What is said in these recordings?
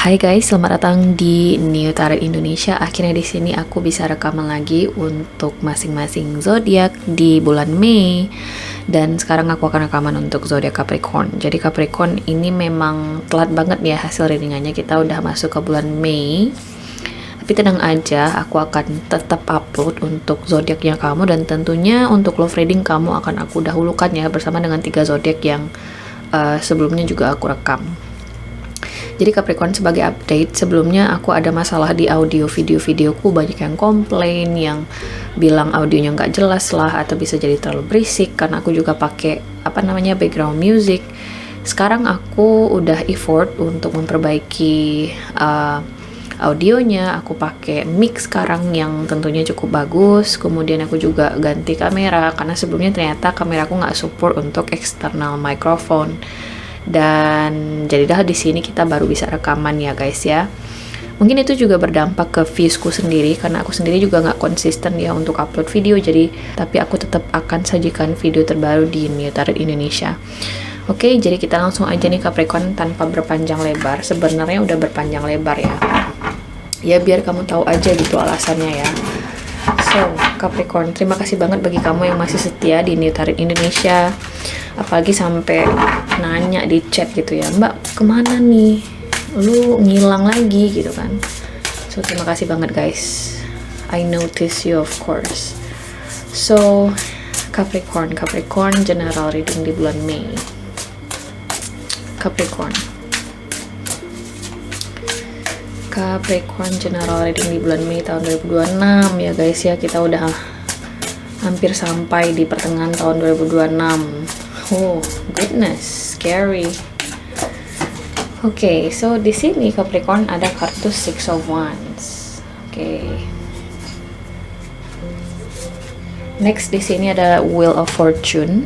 Hai guys, selamat datang di New Tarot Indonesia. Akhirnya di sini aku bisa rekaman lagi untuk masing-masing zodiak di bulan Mei. Dan sekarang aku akan rekaman untuk zodiak Capricorn. Jadi Capricorn ini memang telat banget ya hasil readingannya. Kita udah masuk ke bulan Mei. Tapi tenang aja, aku akan tetap upload untuk zodiaknya kamu, dan tentunya untuk love reading kamu akan aku dahulukan ya bersama dengan 3 zodiak yang sebelumnya juga aku rekam. Jadi Capricorn, sebagai update, sebelumnya aku ada masalah di audio video-videoku, banyak yang komplain, yang bilang audionya nggak jelas lah, atau bisa jadi terlalu berisik, karena aku juga pakai background music. Sekarang aku udah effort untuk memperbaiki audionya, aku pakai mic sekarang yang tentunya cukup bagus, kemudian aku juga ganti kamera, karena sebelumnya ternyata kameraku nggak support untuk external microphone. Dan jadilah di sini kita baru bisa rekaman ya guys ya. Mungkin itu juga berdampak ke viewsku sendiri, karena aku sendiri juga nggak konsisten ya untuk upload video. Tapi aku tetap akan sajikan video terbaru di New Tarot Indonesia. Oke, jadi kita langsung aja nih Capricorn tanpa berpanjang lebar. Sebenarnya udah berpanjang lebar ya. Ya biar kamu tahu aja gitu alasannya ya. So, Capricorn, terima kasih banget bagi kamu yang masih setia di New Tarot Indonesia. Apalagi sampai nanya di chat gitu ya, Mbak kemana nih, lu ngilang lagi gitu kan. So terima kasih banget guys, I notice you of course. So Capricorn general reading di bulan Mei. Capricorn general reading di bulan Mei tahun 2026 ya guys ya. Kita udah hampir sampai di pertengahan tahun 2026. Oh goodness, scary. Oke, so di sini Capricorn ada kartu Six of Wands. Oke. Next di sini ada Wheel of Fortune.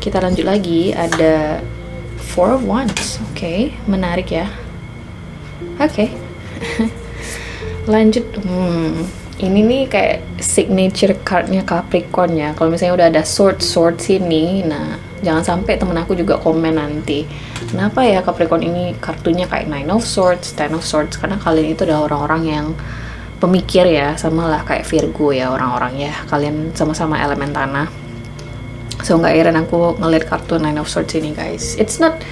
Kita lanjut lagi, ada Four of Wands. Oke, menarik ya. Oke. Lanjut. Ini nih kayak signature cardnya Capricorn ya. Kalau misalnya udah ada sword sini, nah jangan sampai temen aku juga komen nanti, kenapa ya Capricorn ini kartunya kayak Nine of Swords, Ten of Swords. Karena kalian itu adalah orang-orang yang pemikir ya, sama lah kayak Virgo ya orang-orang ya. Kalian sama-sama elemen tanah. So nggak heran aku ngeliat kartu Nine of Swords ini guys. It's not,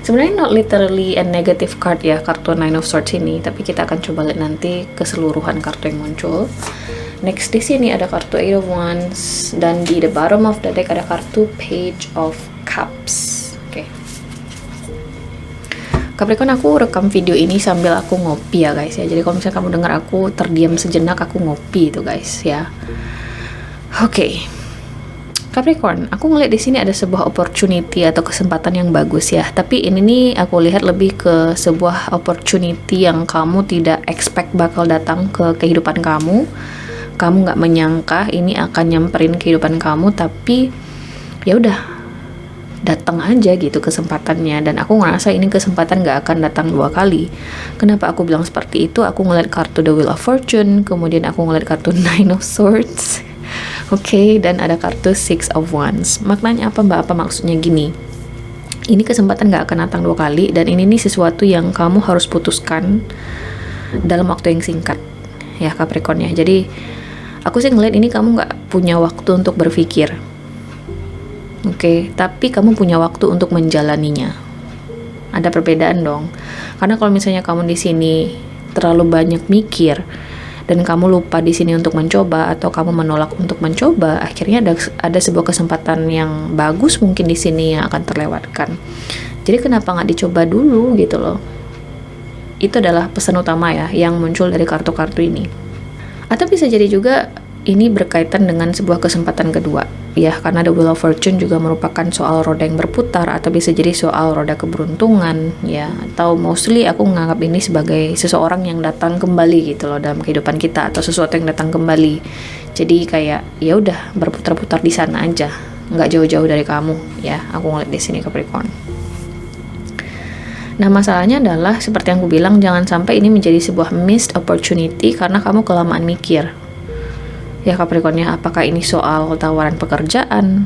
sebenarnya not literally a negative card ya kartu Nine of Swords ini, tapi kita akan coba lihat nanti keseluruhan kartu yang muncul. Next di sini ada kartu Eight of Wands, dan di the bottom of the deck ada kartu Page of Cups. Oke. Capricorn, aku rekam video ini sambil aku ngopi ya guys ya. Jadi kalau misalnya kamu dengar aku terdiam sejenak, aku ngopi itu guys ya. Oke. Capricorn, aku ngeliat di sini ada sebuah opportunity atau kesempatan yang bagus ya. Tapi ini nih aku lihat lebih ke sebuah opportunity yang kamu tidak expect bakal datang ke kehidupan kamu. Kamu nggak menyangka ini akan nyamperin kehidupan kamu, tapi ya udah datang aja gitu kesempatannya. Dan aku ngerasa ini kesempatan nggak akan datang 2 kali. Kenapa aku bilang seperti itu? Aku ngeliat kartu The Wheel of Fortune, kemudian aku ngeliat kartu Nine of Swords. Oke, dan ada kartu Six of Wands. Maknanya apa mbak? Apa maksudnya gini? Ini kesempatan gak akan datang 2 kali, dan ini nih sesuatu yang kamu harus putuskan dalam waktu yang singkat ya Capricorn ya. Jadi aku sih ngeliat ini kamu gak punya waktu untuk berpikir. Oke, tapi kamu punya waktu untuk menjalaninya. Ada perbedaan dong. Karena kalau misalnya kamu di sini terlalu banyak mikir dan kamu lupa di sini untuk mencoba, atau kamu menolak untuk mencoba, akhirnya ada sebuah kesempatan yang bagus mungkin di sini yang akan terlewatkan. Jadi kenapa nggak dicoba dulu gitu loh? Itu adalah pesan utama ya yang muncul dari kartu-kartu ini. Atau bisa jadi juga ini berkaitan dengan sebuah kesempatan kedua ya, karena The Wheel of Fortune juga merupakan soal roda yang berputar, atau bisa jadi soal roda keberuntungan ya, atau mostly aku menganggap ini sebagai seseorang yang datang kembali gitu loh dalam kehidupan kita, atau sesuatu yang datang kembali. Jadi kayak ya udah berputar-putar di sana aja, nggak jauh-jauh dari kamu ya. Aku ngeliat di sini Capricorn. Nah masalahnya adalah seperti yang aku bilang, jangan sampai ini menjadi sebuah missed opportunity karena kamu kelamaan mikir. Ya Capricorn ya, apakah ini soal tawaran pekerjaan,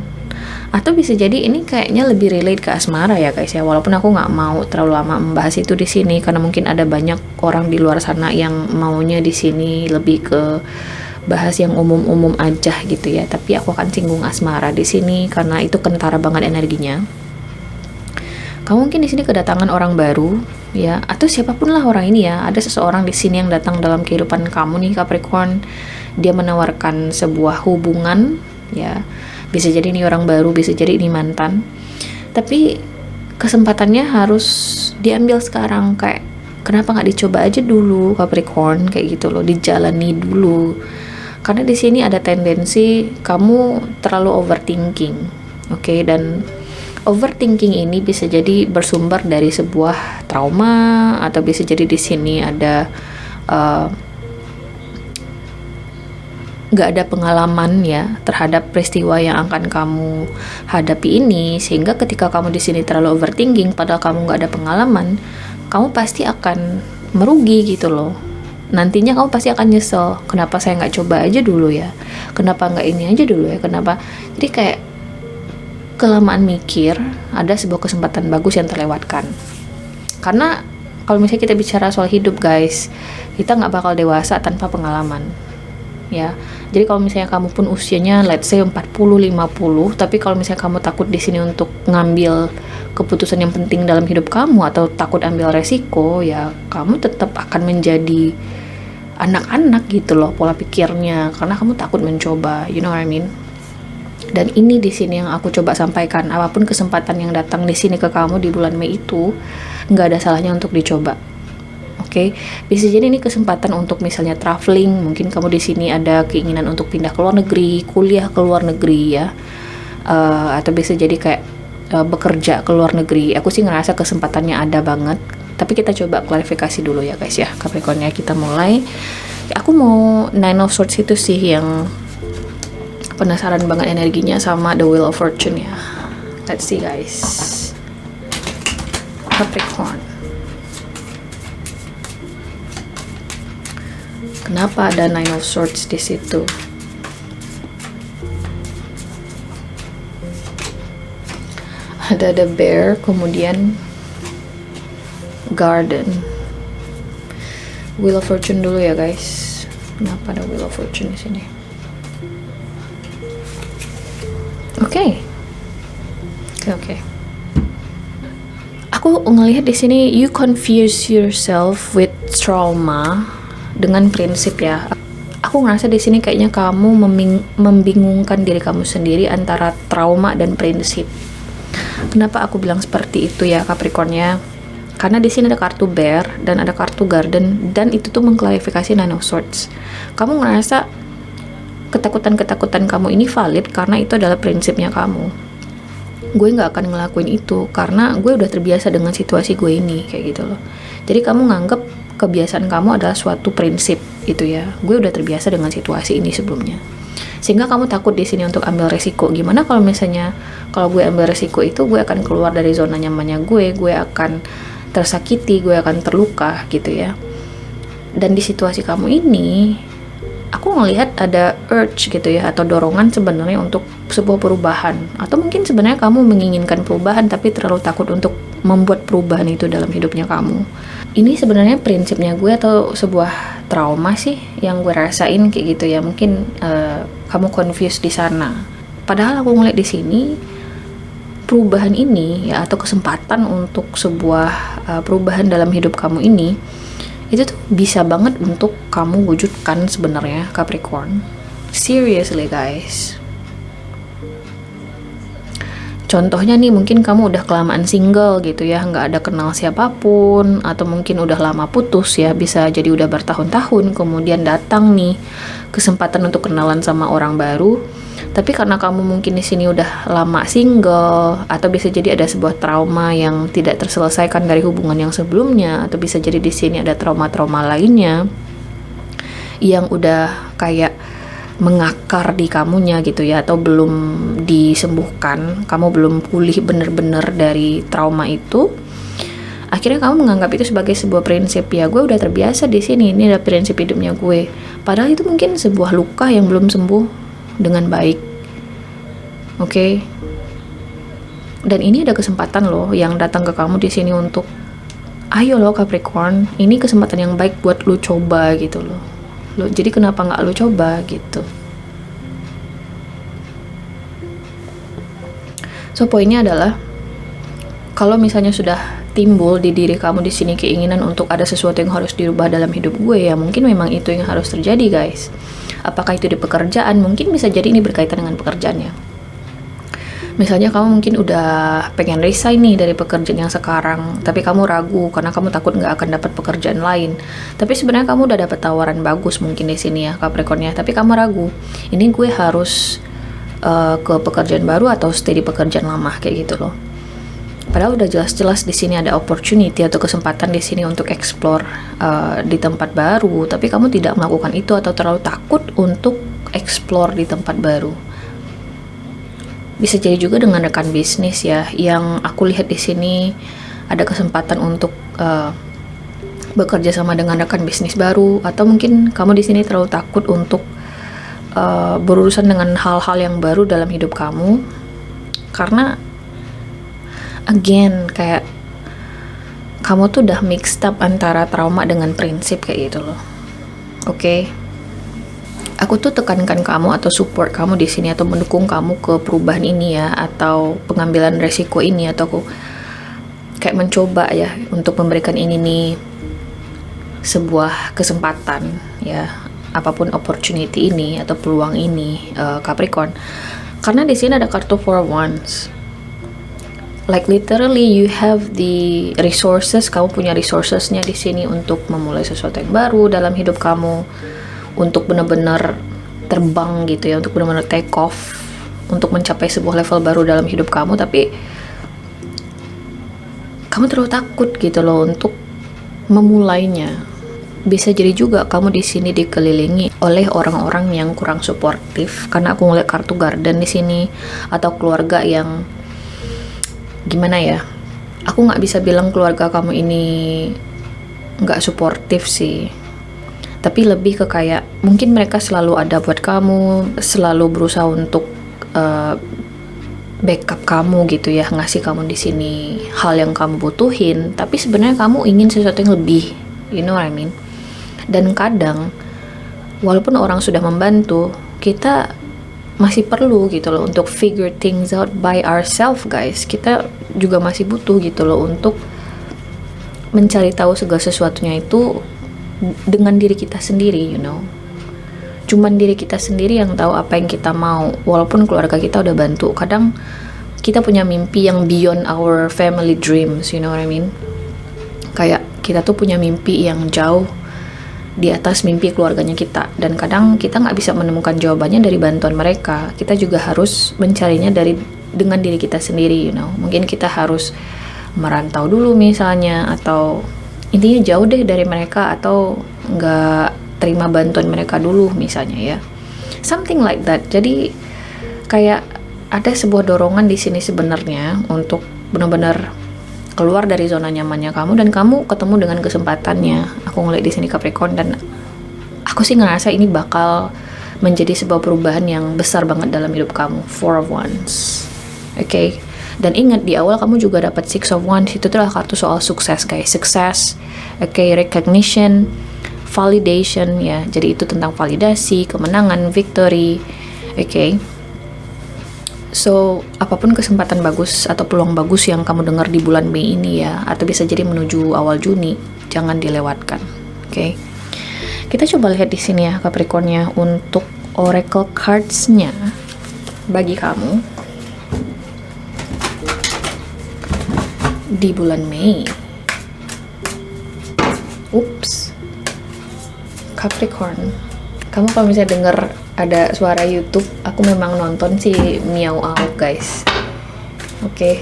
Atau bisa jadi ini kayaknya lebih relate ke asmara ya guys ya, walaupun aku nggak mau terlalu lama membahas itu di sini karena mungkin ada banyak orang di luar sana yang maunya di sini lebih ke bahas yang umum-umum aja gitu ya. Tapi aku akan singgung asmara di sini karena itu kentara banget energinya. Kamu mungkin di sini kedatangan orang baru ya, atau siapapun lah orang ini ya. Ada seseorang di sini yang datang dalam kehidupan kamu nih Capricorn. Dia menawarkan sebuah hubungan ya. Bisa jadi ini orang baru, bisa jadi ini mantan. Tapi kesempatannya harus diambil sekarang. Kayak kenapa nggak dicoba aja dulu Capricorn, kayak gitu loh, dijalani dulu. Karena di sini ada tendensi kamu terlalu overthinking, oke? Dan overthinking ini bisa jadi bersumber dari sebuah trauma, atau bisa jadi di sini ada nggak ada pengalaman ya terhadap peristiwa yang akan kamu hadapi ini, sehingga ketika kamu di sini terlalu overthinking padahal kamu nggak ada pengalaman, kamu pasti akan merugi gitu loh. Nantinya kamu pasti akan nyesel, kenapa saya nggak coba aja dulu ya, kenapa nggak ini aja dulu ya, kenapa. Jadi kayak kelamaan mikir, ada sebuah kesempatan bagus yang terlewatkan. Karena kalau misalnya kita bicara soal hidup guys, kita nggak bakal dewasa tanpa pengalaman ya. Jadi kalau misalnya kamu pun usianya let's say 40-50, tapi kalau misalnya kamu takut di sini untuk ngambil keputusan yang penting dalam hidup kamu atau takut ambil resiko, ya kamu tetap akan menjadi anak-anak gitu loh pola pikirnya, karena kamu takut mencoba, you know what I mean. Dan ini di sini yang aku coba sampaikan, apapun kesempatan yang datang di sini ke kamu di bulan Mei itu nggak ada salahnya untuk dicoba. Oke, bisa jadi ini kesempatan untuk misalnya traveling, mungkin kamu di sini ada keinginan untuk pindah ke luar negeri, kuliah ke luar negeri ya, atau bisa jadi kayak bekerja ke luar negeri. Aku sih ngerasa kesempatannya ada banget, tapi kita coba klarifikasi dulu ya guys ya, Capricorn ya. Kita mulai. Aku mau Nine of Swords itu sih yang penasaran banget energinya, sama The Wheel of Fortune ya. Let's see guys, Capricorn. Kenapa ada Nine of Swords di situ? Ada The Bear, kemudian Garden. Wheel of Fortune dulu ya guys. Kenapa ada Wheel of Fortune di sini? Oke. Aku ngelihat di sini you confuse yourself with trauma dengan prinsip ya. Aku ngerasa di sini kayaknya kamu membingungkan diri kamu sendiri antara trauma dan prinsip. Kenapa aku bilang seperti itu ya Capricorn ya? Karena di sini ada kartu Bear dan ada kartu Garden, dan itu tuh mengklarifikasi Nine of Swords. Kamu ngerasa ketakutan-ketakutan kamu ini valid karena itu adalah prinsipnya kamu. Gue nggak akan ngelakuin itu karena gue udah terbiasa dengan situasi gue ini, kayak gitu loh. Jadi kamu nganggep kebiasaan kamu adalah suatu prinsip itu ya. Gue udah terbiasa dengan situasi ini sebelumnya, sehingga kamu takut di sini untuk ambil resiko. Gimana kalau misalnya kalau gue ambil resiko itu, gue akan keluar dari zona nyamannya gue akan tersakiti, gue akan terluka gitu ya. Dan di situasi kamu ini, aku ngelihat ada urge gitu ya, atau dorongan sebenarnya untuk sebuah perubahan, atau mungkin sebenarnya kamu menginginkan perubahan tapi terlalu takut untuk membuat perubahan itu dalam hidupnya kamu. Ini sebenarnya prinsipnya gue atau sebuah trauma sih yang gue rasain kayak gitu ya. Mungkin kamu confused di sana. Padahal aku ngeliat di sini perubahan ini ya, atau kesempatan untuk sebuah perubahan dalam hidup kamu ini, itu tuh bisa banget untuk kamu wujudkan sebenarnya Capricorn. Seriously guys. Contohnya nih, mungkin kamu udah kelamaan single gitu ya, nggak ada kenal siapapun, atau mungkin udah lama putus ya, bisa jadi udah bertahun-tahun, kemudian datang nih kesempatan untuk kenalan sama orang baru. Tapi karena kamu mungkin di sini udah lama single, atau bisa jadi ada sebuah trauma yang tidak terselesaikan dari hubungan yang sebelumnya, atau bisa jadi di sini ada trauma-trauma lainnya yang udah kayak mengakar di kamunya gitu ya, atau belum disembuhkan, kamu belum pulih bener-bener dari trauma itu. Akhirnya kamu menganggap itu sebagai sebuah prinsip ya, gue udah terbiasa di sini, ini adalah prinsip hidupnya gue. Padahal itu mungkin sebuah luka yang belum sembuh dengan baik. Oke. Dan ini ada kesempatan loh yang datang ke kamu di sini untuk, ayo loh Capricorn, ini kesempatan yang baik buat lu coba gitu loh. Jadi kenapa nggak lu coba gitu. So poinnya adalah, kalau misalnya sudah timbul di diri kamu di sini keinginan untuk ada sesuatu yang harus dirubah dalam hidup gue, ya mungkin memang itu yang harus terjadi guys. Apakah itu di pekerjaan? Mungkin bisa jadi ini berkaitan dengan pekerjaannya. Misalnya kamu mungkin udah pengen resign nih dari pekerjaan yang sekarang, tapi kamu ragu karena kamu takut nggak akan dapat pekerjaan lain. Tapi sebenarnya kamu udah dapat tawaran bagus mungkin di sini ya Capricorn-nya, tapi kamu ragu, ini gue harus ke pekerjaan baru atau stay di pekerjaan lama kayak gitu loh. Padahal udah jelas-jelas di sini ada opportunity atau kesempatan di sini untuk explore di tempat baru, tapi kamu tidak melakukan itu atau terlalu takut untuk explore di tempat baru. Bisa jadi juga dengan rekan bisnis ya, yang aku lihat di sini ada kesempatan untuk bekerja sama dengan rekan bisnis baru, atau mungkin kamu di sini terlalu takut untuk berurusan dengan hal-hal yang baru dalam hidup kamu, karena again kayak kamu tuh udah mixed up antara trauma dengan prinsip kayak gitu loh. Oke. Aku tuh tekankan kamu atau support kamu di sini atau mendukung kamu ke perubahan ini ya, atau pengambilan resiko ini, atau aku kayak mencoba ya untuk memberikan ini nih sebuah kesempatan ya, apapun opportunity ini atau peluang ini Capricorn. Karena di sini ada kartu Four Wands. Like literally you have the resources, kamu punya resourcesnya di sini untuk memulai sesuatu yang baru dalam hidup kamu, untuk benar-benar terbang gitu ya, untuk benar-benar take off, untuk mencapai sebuah level baru dalam hidup kamu. Tapi kamu terlalu takut gitu loh untuk memulainya. Bisa jadi juga kamu di sini dikelilingi oleh orang-orang yang kurang suportif, karena aku ngeliat kartu Garden di sini, atau keluarga yang gimana ya, aku nggak bisa bilang keluarga kamu ini nggak suportif sih, tapi lebih ke kayak mungkin mereka selalu ada buat kamu, selalu berusaha untuk backup kamu gitu ya, ngasih kamu di sini hal yang kamu butuhin, tapi sebenarnya kamu ingin sesuatu yang lebih, you know what I mean. Dan kadang walaupun orang sudah membantu, kita masih perlu gitu loh untuk figure things out by ourselves guys. Kita juga masih butuh gitu loh untuk mencari tahu segala sesuatunya itu dengan diri kita sendiri, you know. Cuman diri kita sendiri yang tahu apa yang kita mau, walaupun keluarga kita udah bantu. Kadang kita punya mimpi yang beyond our family dreams, you know what I mean. Kayak kita tuh punya mimpi yang jauh di atas mimpi keluarganya kita, dan kadang kita nggak bisa menemukan jawabannya dari bantuan mereka. Kita juga harus mencarinya dengan diri kita sendiri, you know. Mungkin kita harus merantau dulu misalnya, atau intinya jauh deh dari mereka, atau nggak terima bantuan mereka dulu misalnya ya, something like that. Jadi kayak ada sebuah dorongan di sini sebenarnya untuk benar-benar keluar dari zona nyamannya kamu, dan kamu ketemu dengan kesempatannya. Aku ngeliat di sini Capricorn, dan aku sih ngerasa ini bakal menjadi sebuah perubahan yang besar banget dalam hidup kamu. Four of Wands, oke. Dan ingat di awal kamu juga dapat Six of Wands. Itu adalah kartu soal sukses guys, sukses, oke, recognition, validation ya. Jadi itu tentang validasi, kemenangan, victory, oke. So, apapun kesempatan bagus atau peluang bagus yang kamu dengar di bulan Mei ini ya, atau bisa jadi menuju awal Juni, jangan dilewatkan. Oke. Kita coba lihat di sini ya Capricorn-nya untuk oracle cards-nya bagi kamu di bulan Mei. Ups. Capricorn. Kamu kalau misalnya dengar ada suara YouTube, aku memang nonton sih Meow Out guys. Oke.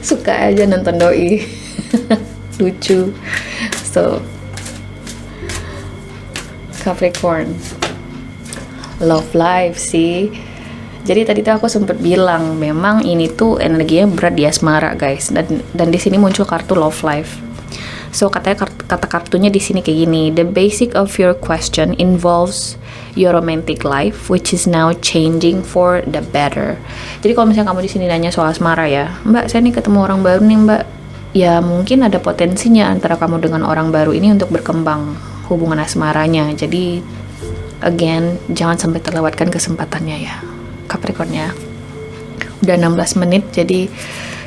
Suka aja nonton doi. Lucu. So Capricorn, love life sih. Jadi tadi tuh aku sempet bilang memang ini tuh energinya berat di asmara guys, dan di sini muncul kartu love life. So katanya kata kartunya di sini kayak gini. The basic of your question involves your romantic life, which is now changing for the better. Jadi kalau misalnya kamu di sini nanya soal asmara ya, Mbak, saya nih ketemu orang baru nih Mbak. Ya mungkin ada potensinya antara kamu dengan orang baru ini untuk berkembang hubungan asmaranya. Jadi again, jangan sampai terlewatkan kesempatannya ya, Capricorn ya. Udah 16 menit, jadi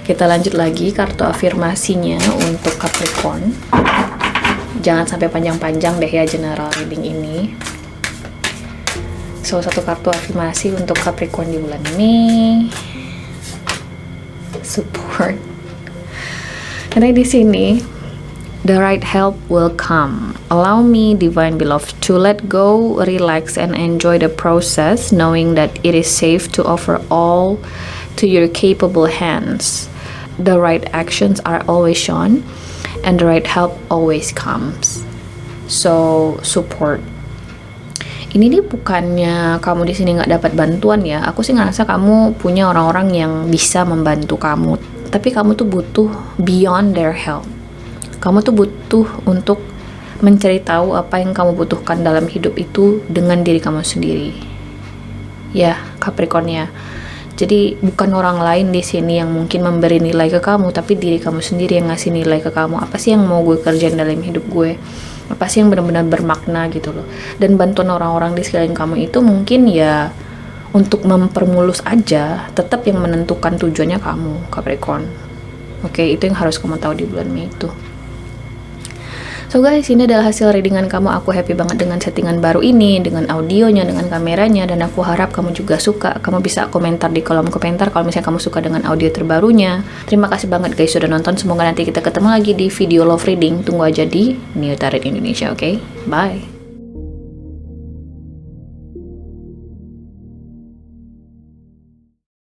kita lanjut lagi kartu afirmasinya untuk Capricorn. Jangan sampai panjang-panjang deh ya general reading ini. So, satu kartu afirmasi untuk Capricorn di bulan ini. Support. Karena di sini, the right help will come. Allow me, divine beloved, to let go, relax, and enjoy the process, knowing that it is safe to offer all to your capable hands. The right actions are always shown, and the right help always comes. So, support. Ini nih bukannya kamu di sini nggak dapat bantuan ya. Aku sih ngerasa kamu punya orang-orang yang bisa membantu kamu. Tapi kamu tuh butuh beyond their help. Kamu tuh butuh untuk mencari tahu apa yang kamu butuhkan dalam hidup itu dengan diri kamu sendiri. Ya, Capricorn ya. Jadi bukan orang lain di sini yang mungkin memberi nilai ke kamu, tapi diri kamu sendiri yang ngasih nilai ke kamu. Apa sih yang mau gue kerjain dalam hidup gue? Apa sih yang benar-benar bermakna gitu loh. Dan bantuan orang-orang di sekeliling kamu itu mungkin ya untuk mempermulus aja, tetap yang menentukan tujuannya kamu, Capricorn. Oke, itu yang harus kamu tahu di bulan Mei itu. So guys, ini adalah hasil readingan kamu. Aku happy banget dengan settingan baru ini, dengan audionya, dengan kameranya, dan aku harap kamu juga suka. Kamu bisa komentar di kolom komentar kalau misalnya kamu suka dengan audio terbarunya. Terima kasih banget guys sudah nonton. Semoga nanti kita ketemu lagi di video love reading. Tunggu aja di New Tarot Indonesia, oke? Bye!